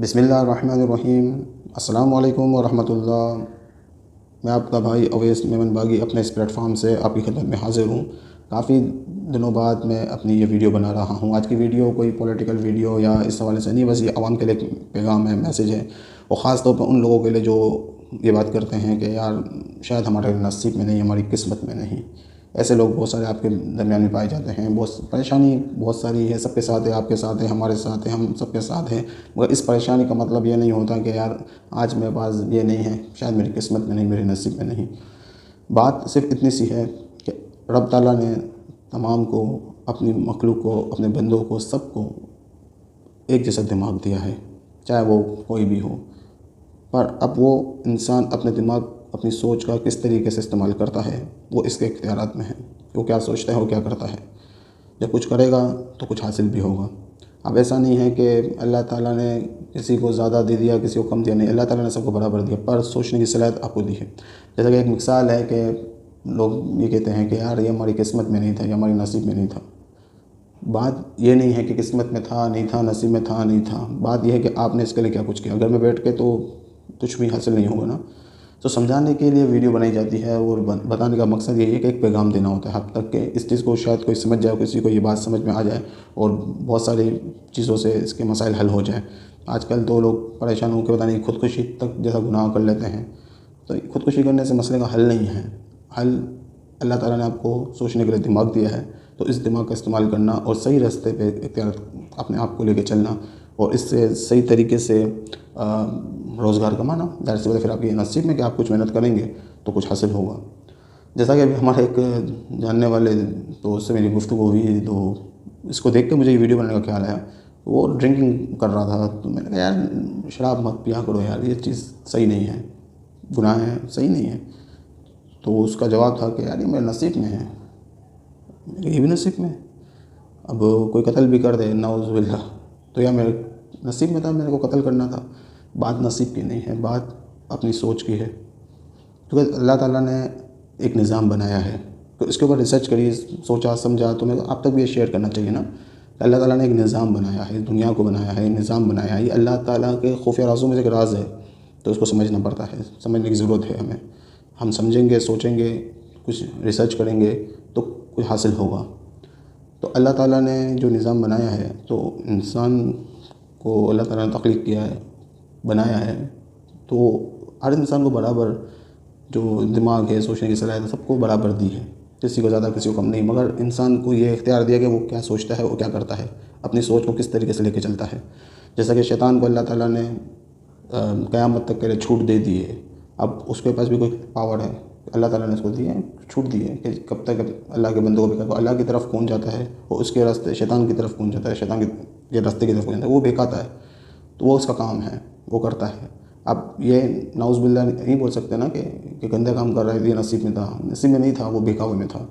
बिस्मिल्लाहिर्रहमानिर्रहीम। अस्सलामु अलैकुम वरहमतुल्लाह। मैं आपका भाई अवैस मेमन बागी अपने इस प्लेटफॉर्म से आपकी खिदमत में हाज़िर हूँ। काफ़ी दिनों बाद मैं अपनी ये वीडियो बना रहा हूँ। आज की वीडियो कोई पॉलिटिकल वीडियो या इस हवाले से नहीं, बस ये आवाम के लिए पैगाम है, मैसेज है। और ख़ास तौर पर उन लोगों के लिए जो ये बात करते हैं कि यार शायद हमारे नसीब में नहीं, हमारी किस्मत में नहीं। ऐसे लोग बहुत सारे आपके दरमियान में पाए जाते हैं। बहुत परेशानी बहुत सारी है, सबके साथ है, आपके साथ है, हमारे साथ है, हम सबके साथ हैं। मगर इस परेशानी का मतलब ये नहीं होता कि यार आज मेरे पास ये नहीं है, शायद मेरी किस्मत में नहीं, मेरे नसीब में नहीं। बात सिर्फ इतनी सी है कि रब ताला ने तमाम को, अपनी मखलूक को, अपने बंदों को, सबको एक जैसा दिमाग दिया है, चाहे वो कोई भी हो। पर अब वो इंसान अपने दिमाग, अपनी सोच का किस तरीके से इस्तेमाल करता है वो इसके इख्तियारात में है। वो क्या सोचता है, वो क्या करता है। जब कुछ करेगा तो कुछ हासिल भी होगा। अब ऐसा नहीं है कि अल्लाह ताला ने किसी को ज़्यादा दे दिया, किसी को कम दिया, नहीं, अल्लाह ताला ने सबको बराबर दिया, पर सोचने की सलाहियत आपको दी है। जैसा कि एक मिसाल है कि लोग ये कहते हैं कि यार ये हमारी किस्मत में नहीं था, ये हमारी नसीब में नहीं था। बात ये नहीं है कि किस्मत में था नहीं था, नसीब में था नहीं था। बात यह है कि आपने इसके लिए क्या कुछ किया। घर में बैठ के तो कुछ भी हासिल नहीं होगा ना। तो समझाने के लिए वीडियो बनाई जाती है और बताने का मकसद यही है कि एक पैगाम देना होता है हद तक के इस चीज़ को शायद कोई समझ जाए, किसी को ये बात समझ में आ जाए और बहुत सारी चीज़ों से इसके मसाइल हल हो जाए। आजकल तो लोग परेशान होकर पता नहीं खुदकुशी तक जैसा गुनाह कर लेते हैं। तो खुदकुशी करने से मसले का हल नहीं है। हल अल्लाह ताला ने आपको सोचने के लिए दिमाग दिया है, तो इस दिमाग का इस्तेमाल करना और सही रास्ते पे इख्तियार अपने आप को लेके चलना और इससे सही तरीके से रोज़गार कमाना। ज़ाहिर सी बात है फिर आपकी नसीब में कि आप कुछ मेहनत करेंगे तो कुछ हासिल होगा। जैसा कि अभी हमारे एक जानने वाले दोस्त से मेरी गुफ्तगू हुई, तो इसको देख के मुझे ये वीडियो बनाने का ख्याल आया। वो ड्रिंकिंग कर रहा था, तो मैंने कहा यार शराब मत पिया करो यार, ये चीज़ सही नहीं है, गुनाह है, सही नहीं है। तो उसका जवाब था कि यार ये मेरे नसीब में है। ये भी नसीब में। अब कोई कत्ल भी कर दे नाउज़ुबिल्लाह, तो यार मेरे नसीब में था, मेरे को कत्ल करना था। बात नसीब की नहीं है, बात अपनी सोच की है। क्योंकि अल्लाह ताला ने एक निज़ाम बनाया है, तो इसके ऊपर रिसर्च करिए, सोचा समझा, तो मेरे को आप तक भी ये शेयर करना चाहिए ना। अल्लाह ताला ने एक निज़ाम बनाया है, दुनिया को बनाया है, निज़ाम बनाया है। ये अल्लाह ताला के खुफिया राज़ों में से एक राज़ है, तो उसको समझना पड़ता है, समझने की ज़रूरत है हमें। हम समझेंगे, सोचेंगे, कुछ रिसर्च करेंगे तो कुछ हासिल होगा। तो अल्लाह ताला ने जो निज़ाम बनाया है, तो इंसान को अल्लाह ताला ने तख्लीक किया है, बनाया है, तो हर इंसान को बराबर जो दिमाग है, सोचने की सलाहियत है, सबको बराबर दी है। किसी को ज़्यादा, किसी को कम नहीं। मगर इंसान को ये इख्तियार दिया कि वो क्या सोचता है, वो क्या करता है, अपनी सोच को किस तरीके से लेके चलता है। जैसा कि शैतान को अल्लाह ताला ने क़यामत तक के लिए छूट दे दी है। अब उसके पास भी कोई पावर है, अल्लाह ताला ने उसको दी है, छूट दी है कि कब तक अल्लाह के बंदों को बेकार। अल्लाह की तरफ कौन जाता है और उसके रास्ते शैतान की तरफ कौन जाता है, शैतान के रास्ते की तरफ कौन जाता है, वो बेकाता है। तो वो उसका काम है, वो करता है। अब ये नाउज़ुबिल्लाह नहीं बोल सकते ना कि गंदा काम कर रहा है, ये नसीब में था। नसीब में नहीं था, वो बेकावे में था।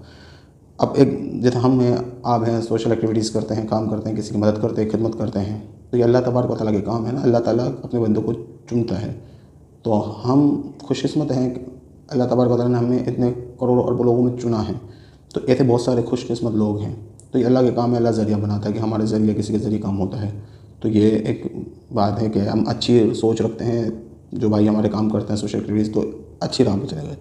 अब एक जैसे हम हैं, आप हैं, सोशल एक्टिविटीज़ करते हैं, काम करते हैं, किसी की मदद करते हैं, खिदमत करते हैं, तो ये अल्लाह तबारक व तआला के काम है ना। अल्लाह ताला अपने बंदों को चुनता है। तो हम खुशकिस्मत हैं कि अल्लाह तबारक व तआला ने हमें इतने करोड़ों अरबों लोगों में चुना है। तो ऐसे बहुत सारे खुशकिस्मत लोग हैं। तो ये अल्लाह के काम है, अल्लाह ज़रिया बनाता है कि हमारे ज़रिए किसी के ज़रिए काम होता है। तो ये एक बात है कि हम अच्छी सोच रखते हैं, जो भाई हमारे काम करते हैं सोशल एक्टिविटीज़, तो अच्छी राह पर चले गए।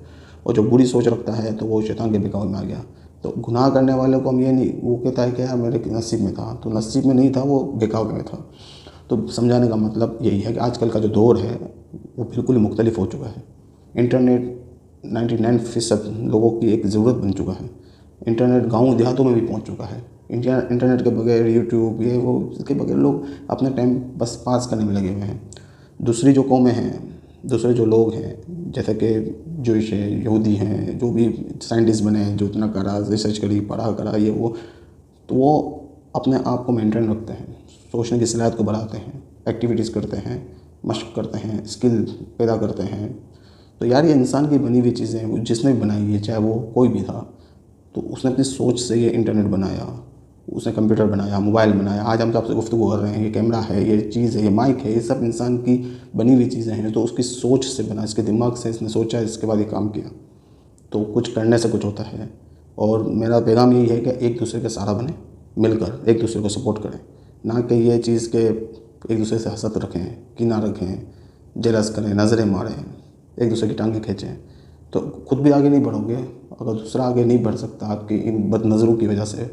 और जो बुरी सोच रखता है तो वो शैतान के बहकावे में आ गया। तो गुनाह करने वाले को हम ये नहीं, वो कहता है कि यार मेरे नसीब में था, तो नसीब में नहीं था, वो बहकावे में था। तो समझाने का मतलब यही है कि आजकल का जो दौर है वो बिल्कुल ही मुख्तलिफ हो चुका है। इंटरनेट 99% लोगों की एक ज़रूरत बन चुका है। इंटरनेट गाँव देहातों में भी पहुंच चुका है। इंटरनेट के बगैर यूट्यूब ये वो, इसके बगैर लोग अपने टाइम बस पास करने में लगे हुए हैं। दूसरी जो कौमें हैं, दूसरे जो लोग हैं, जैसे कि जूश है, यहूदी हैं, जो भी साइंटिस्ट बने हैं, जो इतना करा, रिसर्च करी, पढ़ा करा ये वो, तो वो अपने आप को मेंटेन रखते हैं, सोचने की सलाहियत को बढ़ाते हैं, एक्टिविटीज़ करते हैं, मशक करते हैं, स्किल पैदा करते हैं। तो यार ये इंसान की बनी हुई चीज़ें हैं, जिसने भी बनाई है, चाहे वो कोई भी था, तो उसने अपनी सोच से ये इंटरनेट बनाया, उसने कंप्यूटर बनाया, मोबाइल बनाया। आज हम तो आपसे गुफ्तगू कर रहे हैं, ये कैमरा है, ये चीज़ है, ये माइक है, ये सब इंसान की बनी हुई चीज़ें हैं। तो उसकी सोच से बना, इसके दिमाग से इसने सोचा, इसके बाद ये काम किया। तो कुछ करने से कुछ होता है। और मेरा पैगाम यही है कि एक दूसरे के सहारा बने, मिलकर एक दूसरे को सपोर्ट करें, ना कि ये चीज़ के एक दूसरे से हसद रखें, कीना रखें, जेलस करें, नज़रें मारें, एक दूसरे की टांगें खींचें, तो खुद भी आगे नहीं बढ़ोगे। अगर दूसरा आगे नहीं बढ़ सकता आपकी इन बद नज़रों की वजह से,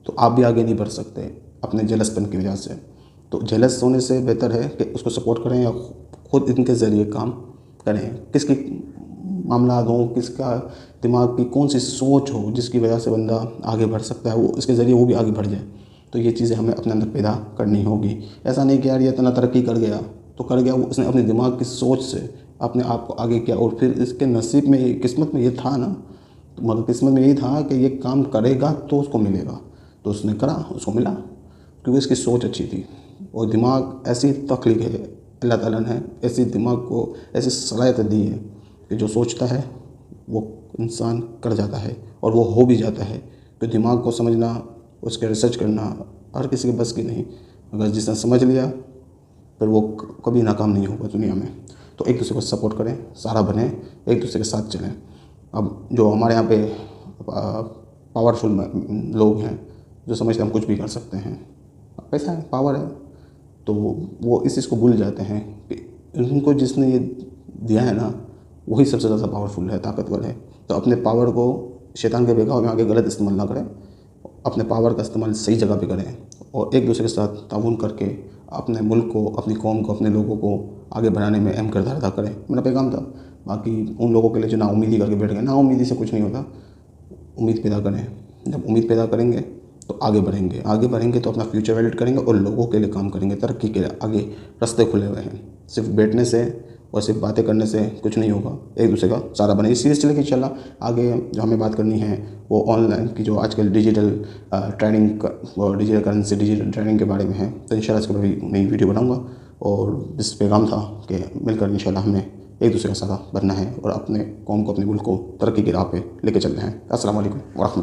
तो आप भी आगे नहीं बढ़ सकते अपने जेलसपन की वजह से। तो जेलस होने से बेहतर है कि उसको सपोर्ट करें या खुद इनके ज़रिए काम करें। किसकी मामला हो, किसका दिमाग की कौन सी सोच हो जिसकी वजह से बंदा आगे बढ़ सकता है, वो इसके ज़रिए वो भी आगे बढ़ जाए। तो ये चीज़ें हमें अपने अंदर पैदा करनी होगी। ऐसा नहीं कि यार ये इतना तरक्की कर गया तो कर गया, वो उसने अपने दिमाग की सोच से अपने आप को आगे किया, और फिर इसके नसीब में, किस्मत में ये था ना, तो मगर किस्मत में यही था कि ये काम करेगा तो उसको मिलेगा, तो उसने करा, उसको मिला, क्योंकि इसकी सोच अच्छी थी। और दिमाग ऐसी तख्लीक है, अल्लाह ताला ने ऐसी दिमाग को ऐसी सलाहियत दी है कि जो सोचता है वो इंसान कर जाता है और वो हो भी जाता है। तो दिमाग को समझना, उसके रिसर्च करना हर किसी के बस की नहीं। अगर जिसने समझ लिया फिर वो कभी नाकाम नहीं होगा दुनिया में। तो एक दूसरे को सपोर्ट करें, सारा बने, एक दूसरे के साथ चलें। अब जो हमारे यहाँ पे पावरफुल लोग हैं जो समझते हैं हम कुछ भी कर सकते हैं, पैसा है, पावर है, तो वो इस चीज़ को भूल जाते हैं कि उनको जिसने ये दिया है ना वही सबसे ज़्यादा पावरफुल है, ताकतवर है। तो अपने पावर को शैतान के बहकावे में आगे गलत इस्तेमाल ना करें, अपने पावर का इस्तेमाल सही जगह पे करें और एक दूसरे के साथ ताउन करके अपने मुल्क को, अपनी कौम को, अपने लोगों को आगे बढ़ाने में अहम किरदार अदा करें। मेरा पैगाम था। बाकी उन लोगों के लिए जो नाउमीदी करके बैठ गए, नाउमीदी से कुछ नहीं होता, उम्मीद पैदा करें। जब उम्मीद पैदा करेंगे तो आगे बढ़ेंगे, आगे बढ़ेंगे तो अपना फ्यूचर वेल्ड करेंगे और लोगों के लिए काम करेंगे। तरक्की के आगे रास्ते खुले हुए हैं। सिर्फ बैठने से और सिर्फ बातें करने से कुछ नहीं होगा, एक दूसरे का सहारा बने। इस सीरीज़ चले कि इंशाल्लाह आगे जो हमें बात करनी है वो ऑनलाइन की जो आजकल डिजिटल ट्रेडिंग और डिजिटल करेंसी, डिजिटल ट्रेडिंग के बारे में है। तो इंशाल्लाह इसके ऊपर भी नई वीडियो बनाऊँगा और इस पैगाम था कि मिलकर इंशाल्लाह हमें एक दूसरे का सहारा बनना है और अपने कौम को, अपने मुल्क को तरक्की की राह पे लेके चलना है। अस्सलाम वालेकुम व रहमतुल्लाह।